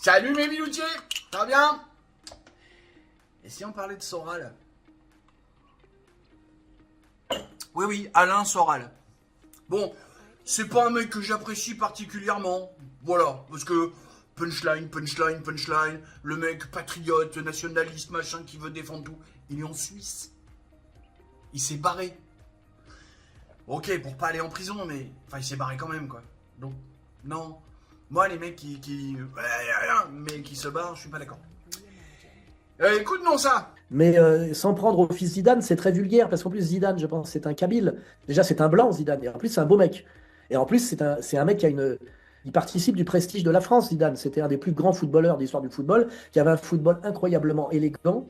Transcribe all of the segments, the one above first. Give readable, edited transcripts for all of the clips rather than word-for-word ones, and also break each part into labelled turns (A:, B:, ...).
A: Salut mes biloutiers, ça va bien? Et si on parlait de Soral? Oui, oui, Alain Soral. Bon, c'est pas un mec que j'apprécie particulièrement. Voilà, parce que punchline, punchline, punchline, le mec patriote, nationaliste, machin, qui veut défendre tout. Il est en Suisse. Il s'est barré. Ok, pour pas aller en prison, mais... Enfin, il s'est barré quand même, quoi. Donc, non. Moi, les mecs mais qui se barrent, je suis pas d'accord. Écoute, non, ça.
B: Mais s'en prendre au fils Zidane, c'est très vulgaire, parce qu'en plus, Zidane, je pense, c'est un Kabyle. Déjà, c'est un blanc, Zidane, et en plus, c'est un beau mec. Et en plus, c'est un mec qui a une. Il participe du prestige de la France, Zidane. C'était un des plus grands footballeurs de l'histoire du football, qui avait un football incroyablement élégant,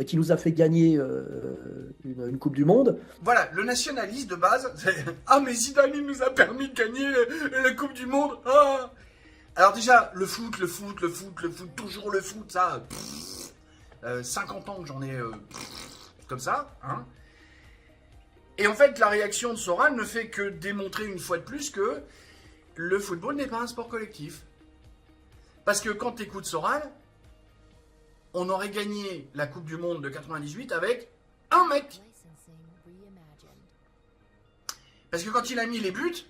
B: qui nous a fait gagner une Coupe du Monde.
A: Voilà, le nationaliste de base, c'est... Ah, mais Zidane, il nous a permis de gagner la Coupe du Monde. Ah. Alors déjà, le foot, toujours le foot, ça... 50 ans que j'en ai comme ça, hein. Et en fait, la réaction de Soral ne fait que démontrer une fois de plus que le football n'est pas un sport collectif. Parce que quand t'écoutes Soral, on aurait gagné la Coupe du Monde de 98 avec un mec. Parce que quand il a mis les buts,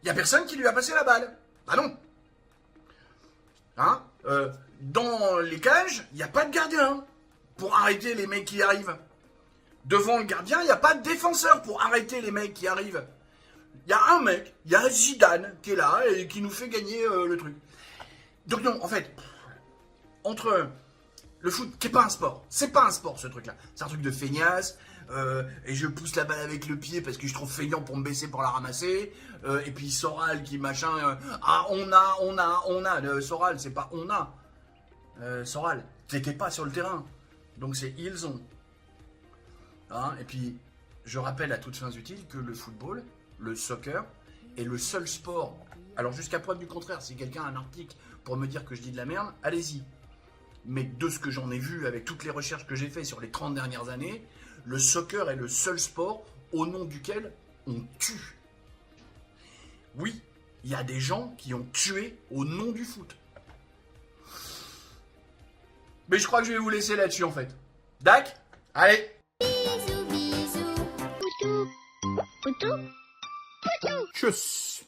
A: il n'y a personne qui lui a passé la balle. Bah non. Hein, dans les cages, il n'y a pas de gardien pour arrêter les mecs qui arrivent. Devant le gardien, il n'y a pas de défenseur pour arrêter les mecs qui arrivent. Il y a un mec, il y a Zidane qui est là et qui nous fait gagner le truc. Donc non, en fait, entre le foot, qui est pas un sport, c'est pas un sport ce truc-là. C'est un truc de feignasse, et je pousse la balle avec le pied parce que je trouve feignant pour me baisser pour la ramasser. Et puis Soral qui machin, ah on a, Soral c'est pas on a. Soral, t'étais pas sur le terrain, donc c'est ils ont. Hein, et puis je rappelle à toutes fins utiles que le football, le soccer, est le seul sport. Alors jusqu'à preuve du contraire, si quelqu'un a un article pour me dire que je dis de la merde, allez-y. Mais de ce que j'en ai vu avec toutes les recherches que j'ai faites sur les 30 dernières années, le soccer est le seul sport au nom duquel on tue. Oui, il y a des gens qui ont tué au nom du foot. Mais je crois que je vais vous laisser là-dessus en fait. Dac? Allez.
C: Bisous, bisous. Poutou, poutou, poutou.
A: Tchuss.